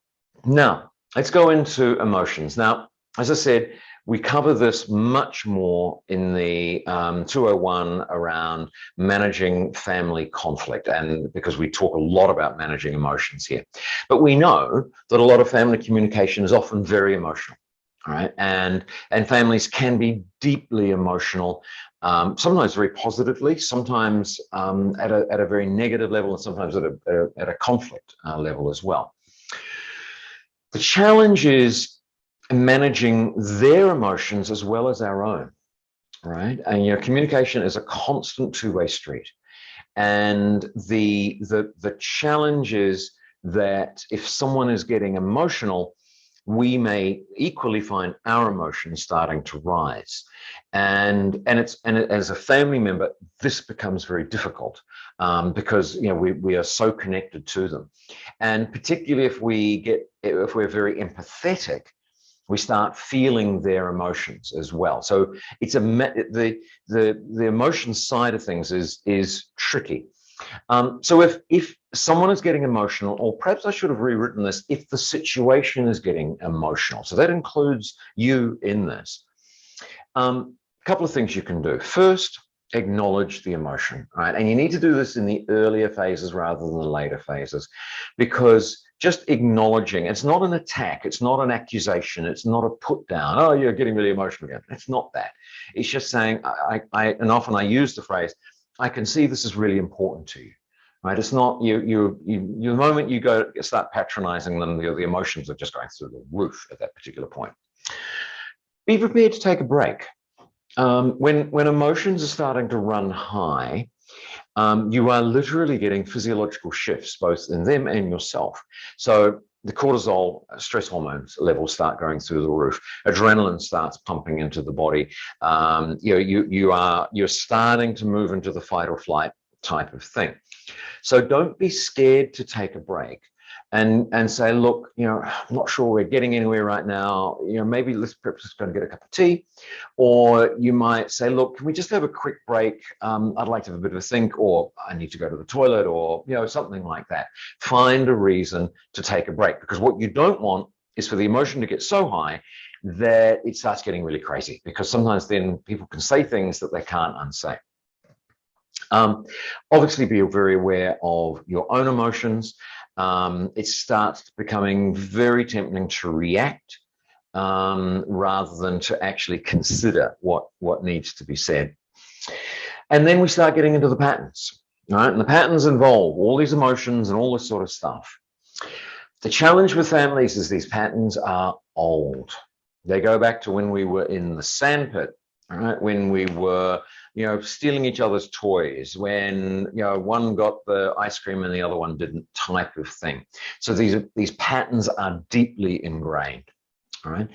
now let's go into emotions. Now, as I said, we cover this much more in the 201 around managing family conflict, and because we talk a lot about managing emotions here. But we know that a lot of family communication is often very emotional. All right, and families can be deeply emotional, sometimes very positively, sometimes at a very negative level, and sometimes at a conflict level as well. The challenge is managing their emotions as well as our own, right? And communication is a constant 2-way street, and the challenge is that if someone is getting emotional, we may equally find our emotions starting to rise, and as a family member, this becomes very difficult because we are so connected to them, and particularly if we're very empathetic, we start feeling their emotions as well. So it's the emotion side of things is tricky. So if someone is getting emotional, or perhaps I should have rewritten this, if the situation is getting emotional, so that includes you in this, a couple of things you can do. First, acknowledge the emotion, right? And you need to do this in the earlier phases rather than the later phases, because just acknowledging, it's not an attack, it's not an accusation, it's not a put down, oh, you're getting really emotional again. It's not that. It's just saying, and often I use the phrase, I can see this is really important to you, right? It's not the moment you start patronizing them, the emotions are just going through the roof at that particular point. Be prepared to take a break. When emotions are starting to run high, you are literally getting physiological shifts both in them and yourself. So the cortisol stress hormones levels start going through the roof. Adrenaline starts pumping into the body. You're starting to move into the fight or flight type of thing. So don't be scared to take a break and say, look, I'm not sure we're getting anywhere right now. Maybe let's perhaps just go and get a cup of tea. Or you might say, look, can we just have a quick break? I'd like to have a bit of a think, or I need to go to the toilet, or something like that. Find a reason to take a break, because what you don't want is for the emotion to get so high that it starts getting really crazy, because sometimes then people can say things that they can't unsay. Obviously, be very aware of your own emotions. It starts becoming very tempting to react rather than to actually consider what needs to be said. And then we start getting into the patterns, right? And the patterns involve all these emotions and all this sort of stuff. The challenge with families is these patterns are old. They go back to when we were in the sandpit, right? When we were stealing each other's toys, when one got the ice cream and the other one didn't, type of thing. So these patterns are deeply ingrained. All right.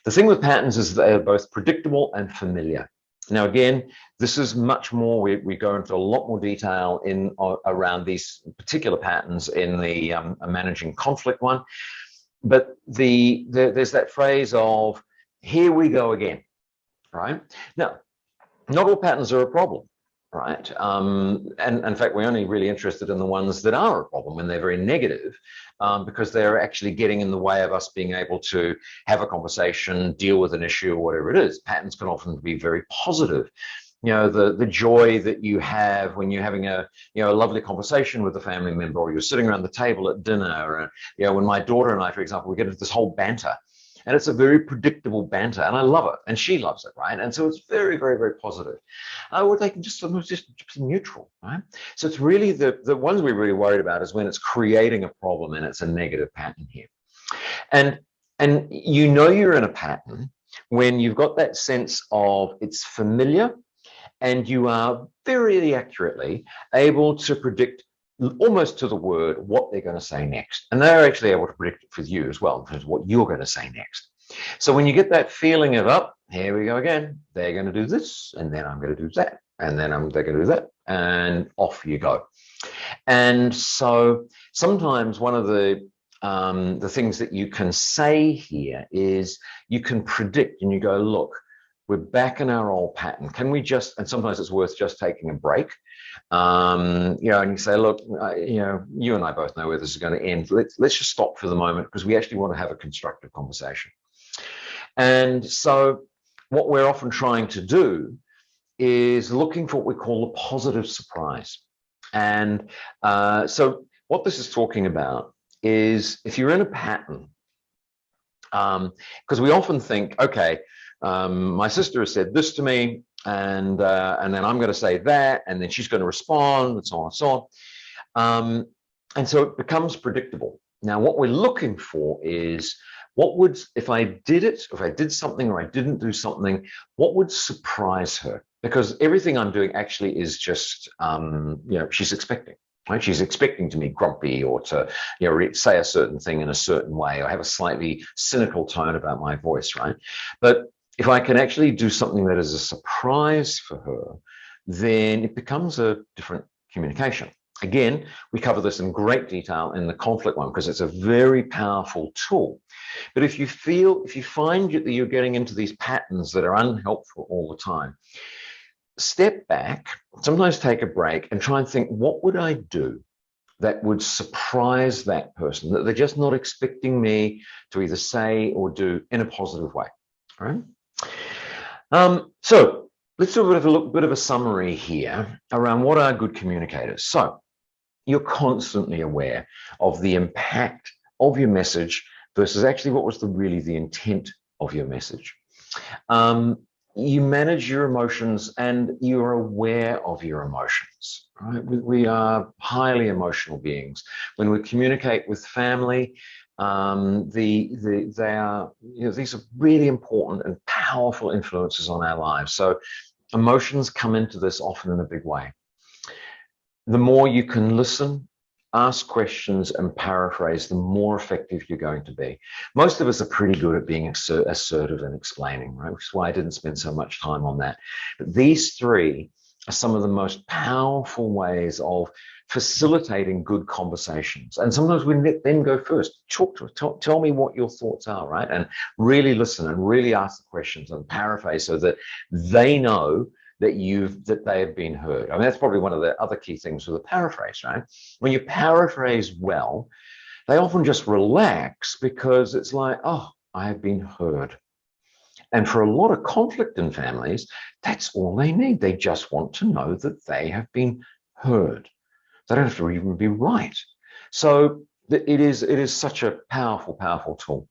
The thing with patterns is they are both predictable and familiar. Now, again, this is much more. We go into a lot more detail around these particular patterns in the managing conflict one. But there's that phrase of "here we go again," right? Now, not all patterns are a problem, right? And in fact, we're only really interested in the ones that are a problem when they're very negative, because they're actually getting in the way of us being able to have a conversation, deal with an issue, or whatever it is. Patterns can often be very positive. The joy that you have when you're having a lovely conversation with a family member, or you're sitting around the table at dinner. When my daughter and I, for example, we get into this whole banter. And it's a very predictable banter, and I love it, and she loves it, right? And so it's very, very, very positive. Or they can just neutral, right? So it's really the ones we're really worried about is when it's creating a problem and it's a negative pattern here. And you're in a pattern when you've got that sense of it's familiar, and you are very accurately able to predict almost to the word what they're going to say next. And they're actually able to predict it for you as well in terms of what you're going to say next. So when you get that feeling of, oh, here we go again, they're going to do this, and then I'm going to do that, and then they're going to do that, and off you go. And so sometimes one of the things that you can say here is you can predict, and you go, look, we're back in our old pattern. Can we just, and sometimes it's worth just taking a break. And you say, look, you and I both know where this is going to end. Let's just stop for the moment, because we actually want to have a constructive conversation. And so what we're often trying to do is looking for what we call a positive surprise. And so what this is talking about is if you're in a pattern, because we often think, okay, my sister has said this to me, and then I'm going to say that, and then she's going to respond, and so on and so on. And so it becomes predictable. Now, what we're looking for is if I did something or I didn't do something, what would surprise her? Because everything I'm doing actually is just, she's expecting. Right? She's expecting to be grumpy, or to say a certain thing in a certain way, or have a slightly cynical tone about my voice, right? But if I can actually do something that is a surprise for her, then it becomes a different communication. Again, we cover this in great detail in the conflict one, because it's a very powerful tool. But if you find that you're getting into these patterns that are unhelpful all the time, step back, sometimes take a break, and try and think, what would I do that would surprise that person, that they're just not expecting me to either say or do in a positive way, all right? So Let's do a bit of a summary here around what are good communicators. So you're constantly aware of the impact of your message versus actually what was really the intent of your message. You manage your emotions and you're aware of your emotions. Right? We are highly emotional beings. When we communicate with family, they are, these are really important and powerful influences on our lives. So emotions come into this often in a big way. The more you can listen, ask questions, and paraphrase, the more effective you're going to be. Most of us are pretty good at being assertive and explaining, right? Which is why I didn't spend so much time on that. But these three are some of the most powerful ways of facilitating good conversations. And sometimes we then go first. Talk to us. Tell me what your thoughts are, right? And really listen and really ask the questions and paraphrase so that they know that they have been heard. I mean, that's probably one of the other key things with a paraphrase, right? When you paraphrase well, they often just relax because it's like, oh, I have been heard. And for a lot of conflict in families, that's all they need. They just want to know that they have been heard. They don't have to even be right. So it is such a powerful, powerful tool.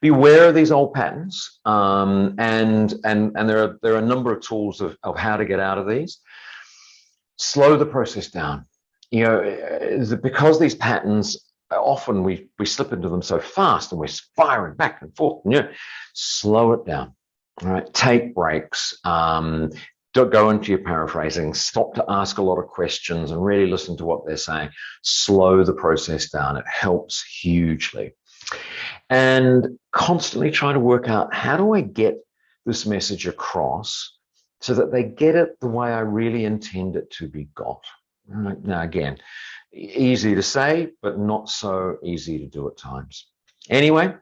Beware of these old patterns, and there are a number of tools of how to get out of these. Slow the process down. Because these patterns often we slip into them so fast and we're firing back and forth. Slow it down. All right, take breaks. Don't go into your paraphrasing. Stop to ask a lot of questions and really listen to what they're saying. Slow the process down. It helps hugely. And constantly try to work out, how do I get this message across so that they get it the way I really intend it to be got? Now, again, easy to say, but not so easy to do at times. Anyway,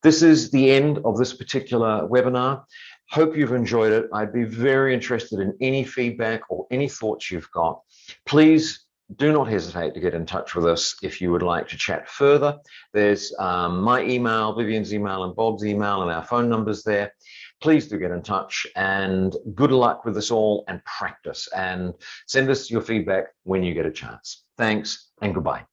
this is the end of this particular webinar. Hope you've enjoyed it. I'd be very interested in any feedback or any thoughts you've got. Please do not hesitate to get in touch with us if you would like to chat further. There's my email, Vivian's email, and Bob's email, and our phone numbers there. Please do get in touch, and good luck with this all, and practice, and send us your feedback when you get a chance. Thanks, and goodbye.